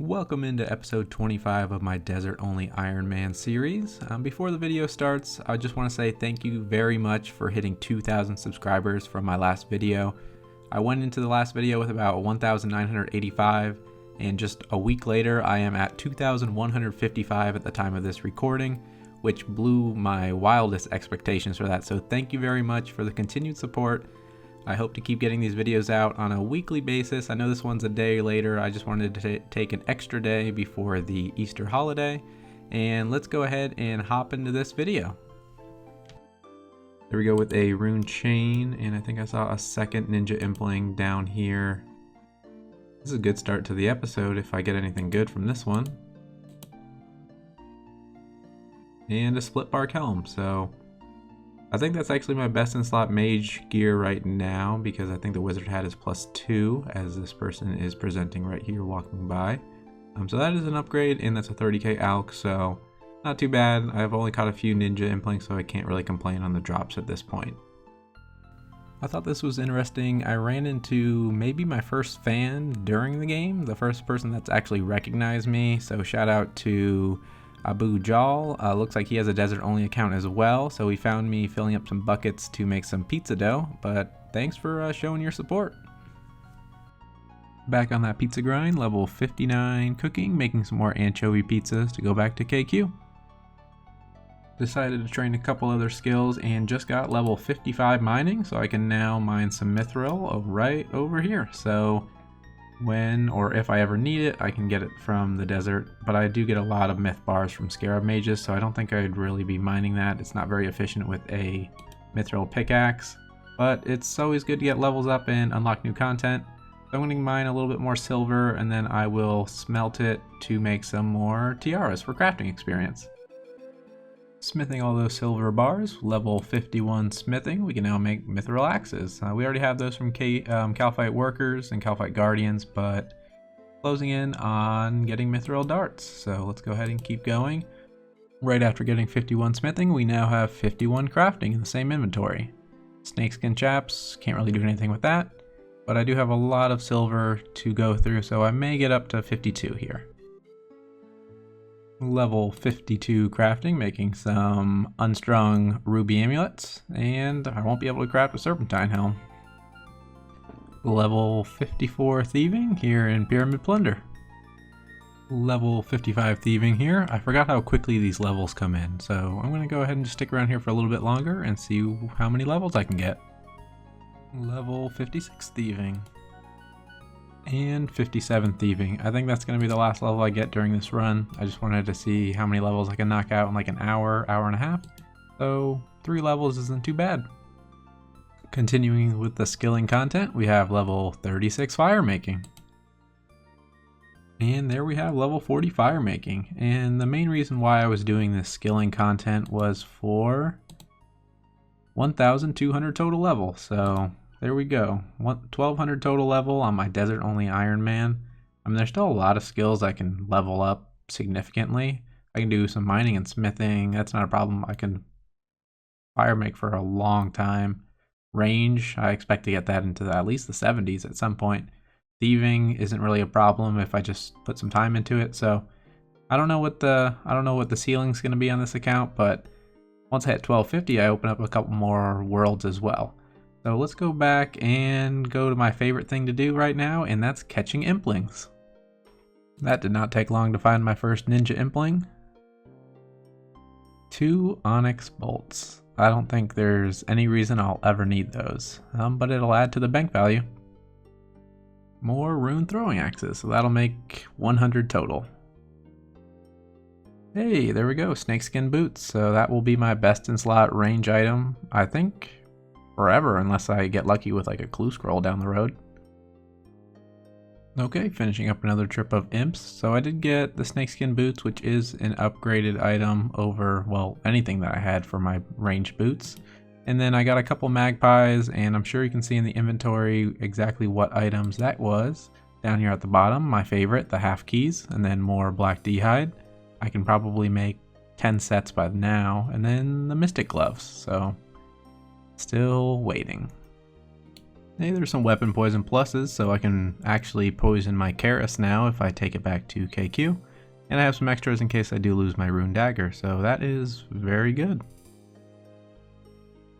Welcome into episode 25 of my Desert Only Ironman series. Before the video starts, I just want to say thank you very much for hitting 2,000 subscribers from my last video. I went into the last video with about 1,985, and just a week later I am at 2,155 at the time of this recording, which blew my wildest expectations for that. So thank you very much for the continued support. I hope to keep getting these videos out on a weekly basis. I know this one's a day later. I just wanted to take an extra day before the Easter holiday. And let's go ahead and hop into this video. There we go with a rune chain, and I think I saw a second ninja impling down here. This is a good start to the episode if I get anything good from this one. And a split bark helm, so I think that's actually my best in slot mage gear right now, because I think the wizard hat is +2 as this person is presenting right here walking by. So that is an upgrade, and that's a 30k alch, so not too bad. I've only caught a few ninja implings, so I can't really complain on the drops at this point. I thought this was interesting. I ran into maybe my first fan during the game, the first person that's actually recognized me, so shout out to Abu Jal. Looks like he has a desert only account as well, so he found me filling up some buckets to make some pizza dough, but thanks for showing your support. Back on that pizza grind, level 59 cooking, making some more anchovy pizzas to go back to KQ. Decided to train a couple other skills and just got level 55 mining, so I can now mine some mithril right over here. So when or if I ever need it, I can get it from the desert, but I do get a lot of myth bars from scarab mages, so I don't think I'd really be mining that. It's not very efficient with a mithril pickaxe, but it's always good to get levels up and unlock new content. So I'm going to mine a little bit more silver, and then I will smelt it to make some more tiaras for crafting experience. Smithing all those silver bars, level 51 smithing, we can now make mithril axes. We already have those from Calphite workers and Calphite guardians, but closing in on getting mithril darts. So let's go ahead and keep going. Right after getting 51 smithing, we now have 51 crafting in the same inventory. Snakeskin chaps, can't really do anything with that, but I do have a lot of silver to go through, so I may get up to 52 here. Level 52 crafting, making some unstrung ruby amulets, and I won't be able to craft a serpentine helm. Level 54 thieving here in Pyramid Plunder. Level 55 thieving here. I forgot how quickly these levels come in, so I'm going to go ahead and just stick around here for a little bit longer and see how many levels I can get. Level 56 thieving. And 57 thieving. I think that's going to be the last level I get during this run. I just wanted to see how many levels I can knock out in like an hour, hour and a half. So 3 levels isn't too bad. Continuing with the skilling content, we have level 36 firemaking. And there we have level 40 firemaking. And the main reason why I was doing this skilling content was for 1,200 total level. So there we go, 1,200 total level on my Desert Only Ironman. I mean, there's still a lot of skills I can level up significantly. I can do some mining and smithing, that's not a problem. I can fire make for a long time. Range, I expect to get that into at least the 70s at some point. Thieving isn't really a problem if I just put some time into it. So I don't know what the ceiling's going to be on this account, but once I hit 1250, I open up a couple more worlds as well. So let's go back and go to my favorite thing to do right now, and that's catching implings. That did not take long to find my first ninja impling. 2 onyx bolts. I don't think there's any reason I'll ever need those, but it'll add to the bank value. More rune throwing axes, so that'll make 100 total. Hey, there we go, snakeskin boots. So that will be my best in slot range item, I think, forever, unless I get lucky with like a clue scroll down the road. Okay, finishing up another trip of imps. So I did get the snakeskin boots, which is an upgraded item over, well, anything that I had for my ranged boots. And then I got a couple magpies, and I'm sure you can see in the inventory exactly what items that was. Down here at the bottom, my favorite, the half keys, and then more black d'hide. I can probably make 10 sets by now, and then the mystic gloves, so still waiting. Hey, there's some weapon poison pluses, so I can actually poison my Karis now if I take it back to KQ. And I have some extras in case I do lose my Rune Dagger, so that is very good.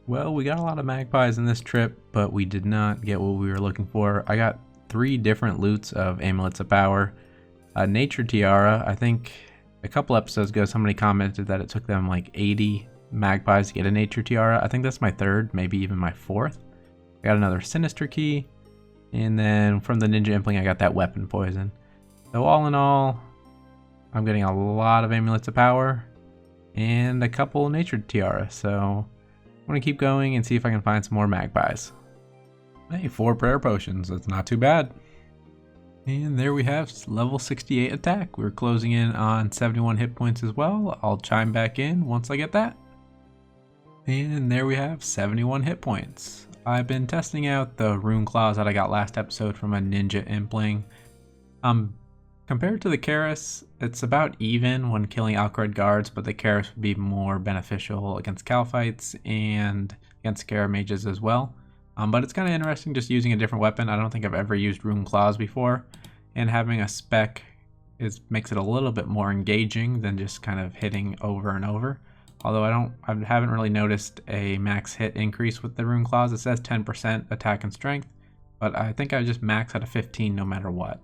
Well, we got a lot of magpies in this trip, but we did not get what we were looking for. I got 3 different loots of Amulets of Power. A Nature Tiara. I think a couple episodes ago somebody commented that it took them like 80 magpies to get a Nature Tiara. I think that's my 3rd, maybe even my 4th. I got another Sinister Key, and then from the Ninja Impling I got that Weapon Poison. So all in all, I'm getting a lot of Amulets of Power and a couple Nature Tiara, so I'm going to keep going and see if I can find some more magpies. Hey, 4 Prayer Potions, that's not too bad. And there we have level 68 attack. We're closing in on 71 hit points as well. I'll chime back in once I get that. And there we have 71 hit points. I've been testing out the rune claws that I got last episode from a Ninja Impling. Compared to the Karis, it's about even when killing Alcred guards, but the Karis would be more beneficial against Calphites and against Scarab mages as well. But it's kind of interesting just using a different weapon. I don't think I've ever used rune claws before, and having a spec makes it a little bit more engaging than just kind of hitting over and over. Although I haven't really noticed a max hit increase with the rune claws. It says 10% attack and strength, but I think I just max at a 15 no matter what.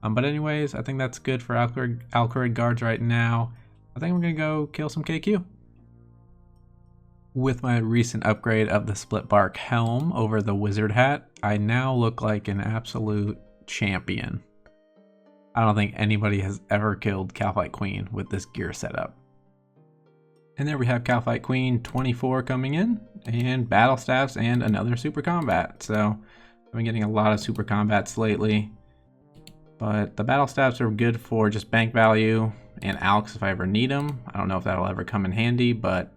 But anyways, I think that's good for Alcred guards right now. I think I'm gonna go kill some KQ. With my recent upgrade of the split bark helm over the wizard hat, I now look like an absolute champion. I don't think anybody has ever killed Calphite Queen with this gear setup. And there we have Calphite Queen 24 coming in, and battle staffs and another super combat. So I've been getting a lot of super combats lately, but the battle staffs are good for just bank value and alks if I ever need them. I don't know if that'll ever come in handy, but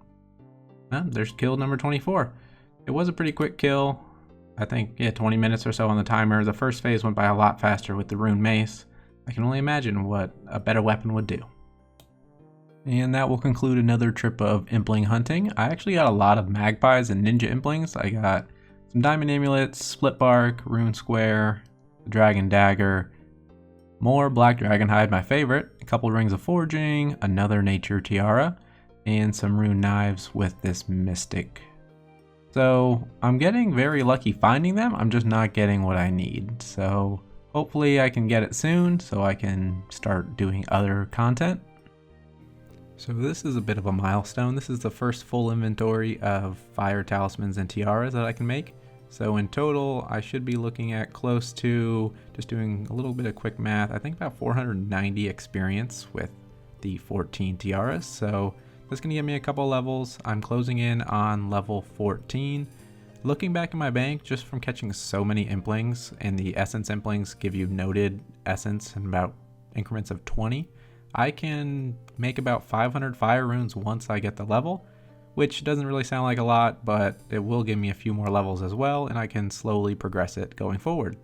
there's kill number 24. It was a pretty quick kill. I think, 20 minutes or so on the timer. The first phase went by a lot faster with the rune mace. I can only imagine what a better weapon would do. And that will conclude another trip of Impling hunting. I actually got a lot of magpies and ninja Implings. I got some diamond amulets, split bark, rune square, dragon dagger, more black dragon hide, my favorite, a couple rings of forging, another nature tiara, and some rune knives with this mystic. So I'm getting very lucky finding them. I'm just not getting what I need. So hopefully I can get it soon so I can start doing other content. So this is a bit of a milestone. This is the first full inventory of fire talismans and tiaras that I can make. So in total, I should be looking at close to, just doing a little bit of quick math, I think about 490 experience with the 14 tiaras. So that's gonna give me a couple levels. I'm closing in on level 14. Looking back in my bank, just from catching so many Implings, and the essence Implings give you noted essence in about increments of 20, I can make about 500 fire runes once I get the level, which doesn't really sound like a lot, but it will give me a few more levels as well, and I can slowly progress it going forward.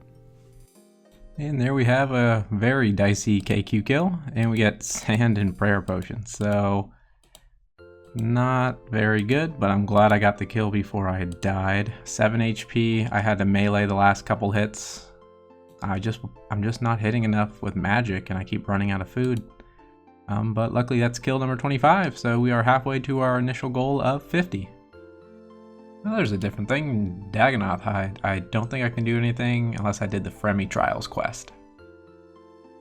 And there we have a very dicey KQ kill, and we get sand and prayer potions. So not very good, but I'm glad I got the kill before I died. 7 HP, I had to melee the last couple hits. I'm just not hitting enough with magic, and I keep running out of food. But luckily that's kill number 25, so we are halfway to our initial goal of 50. Well, there's a different thing, Dagonoth hide. I don't think I can do anything unless I did the Fremi Trials quest.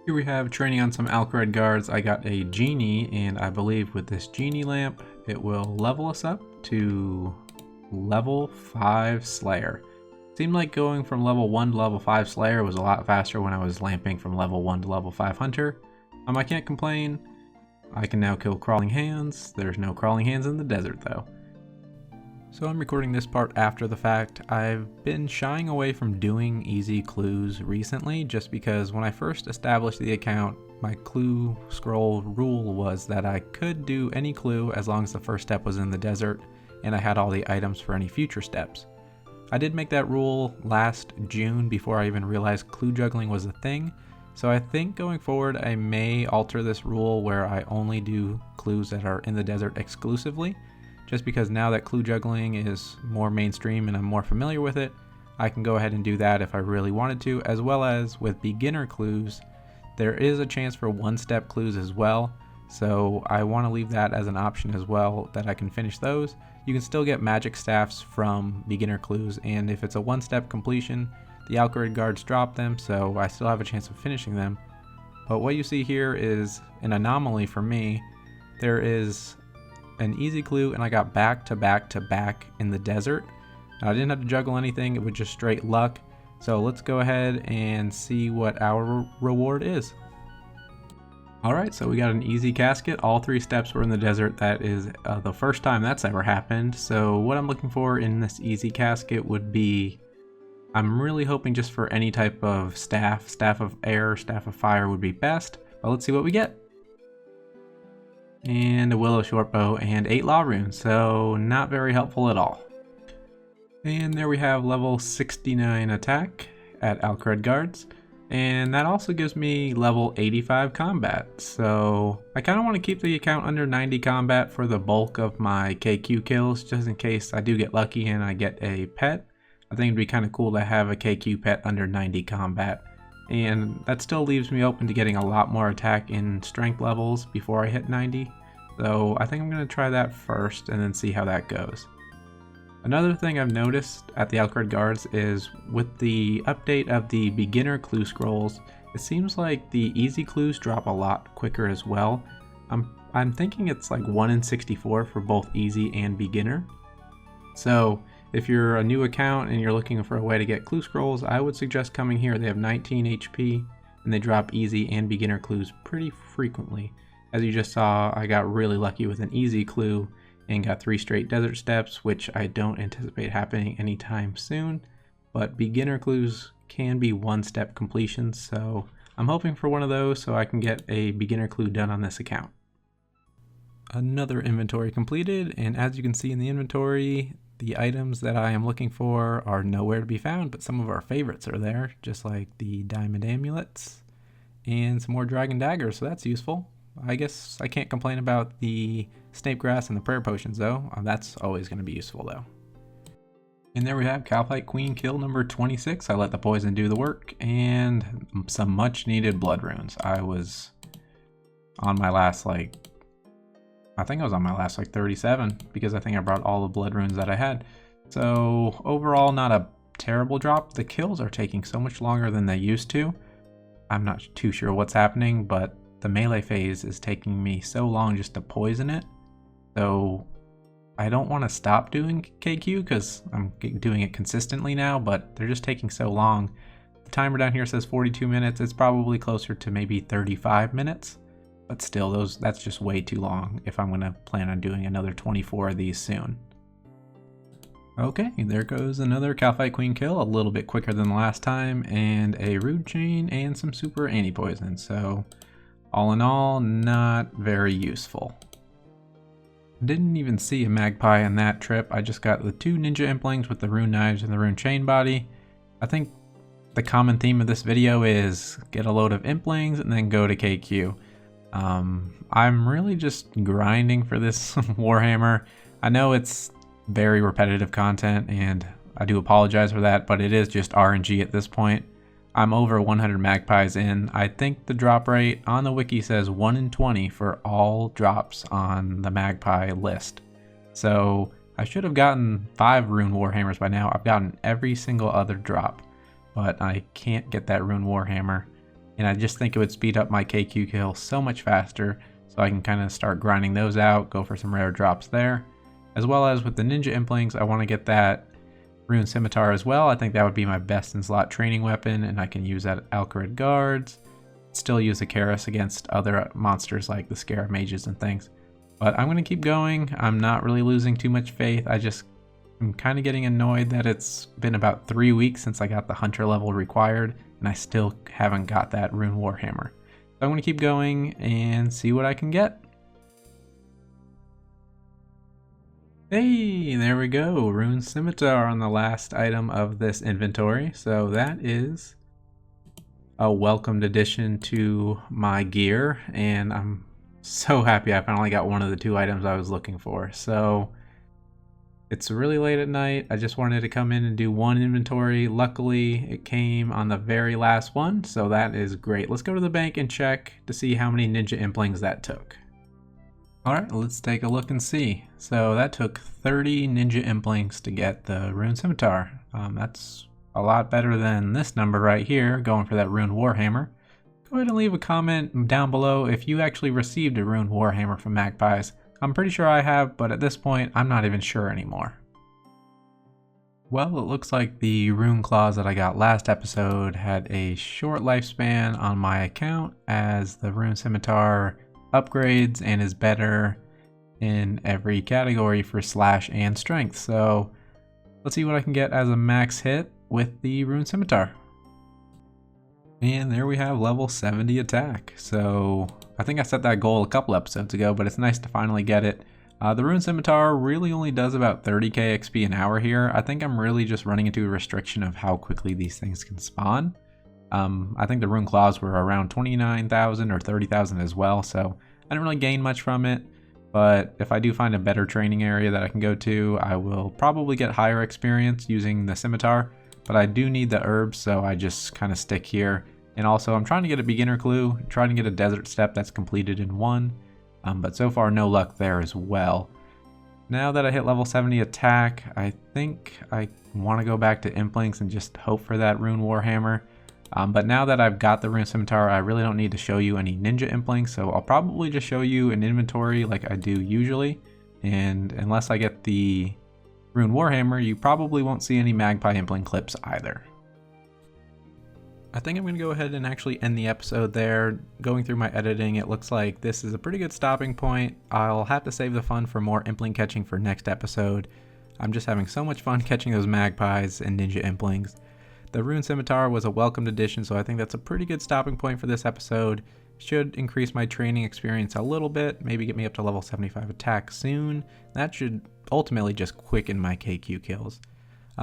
Here we have training on some Alcred guards. I got a genie, and I believe with this genie lamp, it will level us up to level 5 Slayer. Seemed like going from level 1 to level 5 Slayer was a lot faster when I was lamping from level 1 to level 5 Hunter. I can't complain. I can now kill crawling hands. There's no crawling hands in the desert though. So I'm recording this part after the fact. I've been shying away from doing easy clues recently just because when I first established the account, my clue scroll rule was that I could do any clue as long as the first step was in the desert and I had all the items for any future steps. I did make that rule last June before I even realized clue juggling was a thing. So I think going forward I may alter this rule where I only do clues that are in the desert exclusively, just because now that clue juggling is more mainstream and I'm more familiar with it, I can go ahead and do that if I really wanted to, as well as with beginner clues, there is a chance for one-step clues as well. So I want to leave that as an option as well, that I can finish those. You can still get magic staffs from beginner clues, and if it's a one-step completion, the Alchrid guards drop them, so I still have a chance of finishing them. But what you see here is an anomaly for me. There is an easy clue, and I got back to back to back in the desert. I didn't have to juggle anything, it was just straight luck. So let's go ahead and see what our reward is. Alright, so we got an easy casket. All 3 steps were in the desert. That is the first time that's ever happened. So what I'm looking for in this easy casket would be, I'm really hoping just for any type of staff. Staff of air, staff of fire would be best. But let's see what we get. And a willow shortbow and 8 law runes, so not very helpful at all. And there we have level 69 attack at Alchrid guards. And that also gives me level 85 combat. So I kind of want to keep the account under 90 combat for the bulk of my KQ kills, just in case I do get lucky and I get a pet. I think it'd be kind of cool to have a KQ pet under 90 combat. And that still leaves me open to getting a lot more attack in strength levels before I hit 90. So I think I'm going to try that first and then see how that goes. Another thing I've noticed at the Alchrid guards is with the update of the beginner clue scrolls, it seems like the easy clues drop a lot quicker as well. I'm thinking it's like 1 in 64 for both easy and beginner. So if you're a new account and you're looking for a way to get clue scrolls, I would suggest coming here. They have 19 HP and they drop easy and beginner clues pretty frequently. As you just saw, I got really lucky with an easy clue and got 3 straight desert steps, which I don't anticipate happening anytime soon. But beginner clues can be one-step completions, so I'm hoping for one of those so I can get a beginner clue done on this account. Another inventory completed, and as you can see in the inventory, the items that I am looking for are nowhere to be found, but some of our favorites are there, just like the diamond amulets and some more dragon daggers, so that's useful. I guess I can't complain about the snape grass and the prayer potions though. That's always going to be useful though. And there we have Calcite Queen kill number 26. I let the poison do the work and some much needed blood runes. I was on my last I think I was on my last 37 because I think I brought all the blood runes that I had. So overall not a terrible drop. The kills are taking so much longer than they used to. I'm not too sure what's happening, but the melee phase is taking me so long just to poison it. So I don't want to stop doing KQ because I'm doing it consistently now, but they're just taking so long. The timer down here says 42 minutes. It's probably closer to maybe 35 minutes, but still that's just way too long if I'm going to plan on doing another 24 of these soon. Okay, there goes another Calcite Queen kill, a little bit quicker than the last time, and a rude chain and some super anti-poison. So all in all, not very useful. Didn't even see a magpie on that trip. I just got the 2 ninja implings with the rune knives and the rune chain body. I think the common theme of this video is get a load of implings and then go to KQ. I'm really just grinding for this Warhammer. I know it's very repetitive content and I do apologize for that, but it is just RNG at this point. I'm over 100 magpies in. I think the drop rate on the wiki says 1 in 20 for all drops on the magpie list. So I should have gotten 5 rune warhammers by now. I've gotten every single other drop, but I can't get that rune warhammer. And I just think it would speed up my KQ kill so much faster, so I can kind of start grinding those out, go for some rare drops there. As well as with the ninja implings, I want to get that Rune Scimitar as well. I think that would be my best in slot training weapon, and I can use that at Alchrid guards. Still use the Karis against other monsters like the Scarab mages and things. But I'm going to keep going. I'm not really losing too much faith. I'm kind of getting annoyed that it's been about 3 weeks since I got the hunter level required, and I still haven't got that rune warhammer. So I'm going to keep going and see what I can get. Hey, there we go, Rune Scimitar on the last item of this inventory. So that is a welcomed addition to my gear, and I'm so happy I finally got one of the 2 items I was looking for. So It's really late at night. I just wanted to come in and do one inventory. Luckily, it came on the very last one, so that is great. Let's go to the bank and check to see how many ninja implings that took. Alright, let's take a look and see. So that took 30 ninja implings to get the Rune Scimitar. That's a lot better than this number right here, going for that Rune Warhammer. Go ahead and leave a comment down below if you actually received a Rune Warhammer from Magpies. I'm pretty sure I have, but at this point, I'm not even sure anymore. Well, it looks like the rune claws that I got last episode had a short lifespan on my account, as the Rune Scimitar upgrades and is better in every category for slash and strength. So let's see what I can get as a max hit with the Rune Scimitar. And there we have level 70 attack. So I think I set that goal a couple episodes ago, but it's nice to finally get it. The Rune Scimitar really only does about 30k XP an hour here. I think I'm really just running into a restriction of how quickly these things can spawn. I think the Rune Claws were around 29,000 or 30,000 as well, so I didn't really gain much from it. But if I do find a better training area that I can go to, I will probably get higher experience using the Scimitar. But I do need the herbs, so I just kind of stick here. And also, I'm trying to get a beginner clue, trying to get a desert step that's completed in one. But so far, no luck there as well. Now that I hit level 70 attack, I think I want to go back to Implings and just hope for that Rune Warhammer. But now that I've got the Rune Scimitar, I really don't need to show you any ninja Implings, so I'll probably just show you an inventory like I do usually. And unless I get the Rune Warhammer, you probably won't see any Magpie Impling clips either. I think I'm going to go ahead and actually end the episode there. Going through my editing, it looks like this is a pretty good stopping point. I'll have to save the fun for more Impling catching for next episode. I'm just having so much fun catching those Magpies and Ninja Implings. The Rune Scimitar was a welcomed addition, so I think that's a pretty good stopping point for this episode. Should increase my training experience a little bit, maybe get me up to level 75 attack soon. That should ultimately just quicken my KQ kills.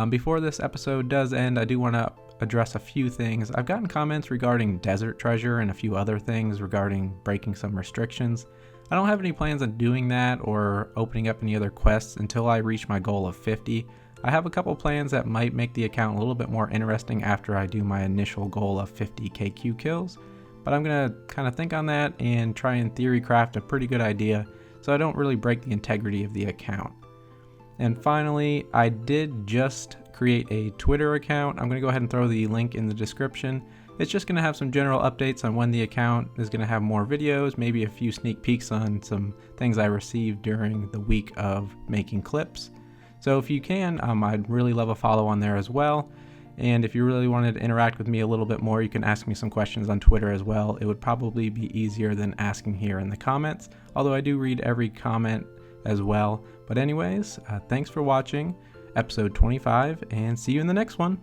Before this episode does end, I do want to address a few things. I've gotten comments regarding Desert Treasure and a few other things regarding breaking some restrictions. I don't have any plans on doing that or opening up any other quests until I reach my goal of 50. I have a couple plans that might make the account a little bit more interesting after I do my initial goal of 50 KQ kills, but I'm going to kind of think on that and try and theory craft a pretty good idea so I don't really break the integrity of the account. And finally, I did just create a Twitter account. I'm going to go ahead and throw the link in the description. It's just going to have some general updates on when the account is going to have more videos, maybe a few sneak peeks on some things I received during the week of making clips. So if you can, I'd really love a follow on there as well. And if you really wanted to interact with me a little bit more, you can ask me some questions on Twitter as well. It would probably be easier than asking here in the comments, although I do read every comment as well. But anyways, thanks for watching episode 25, and see you in the next one.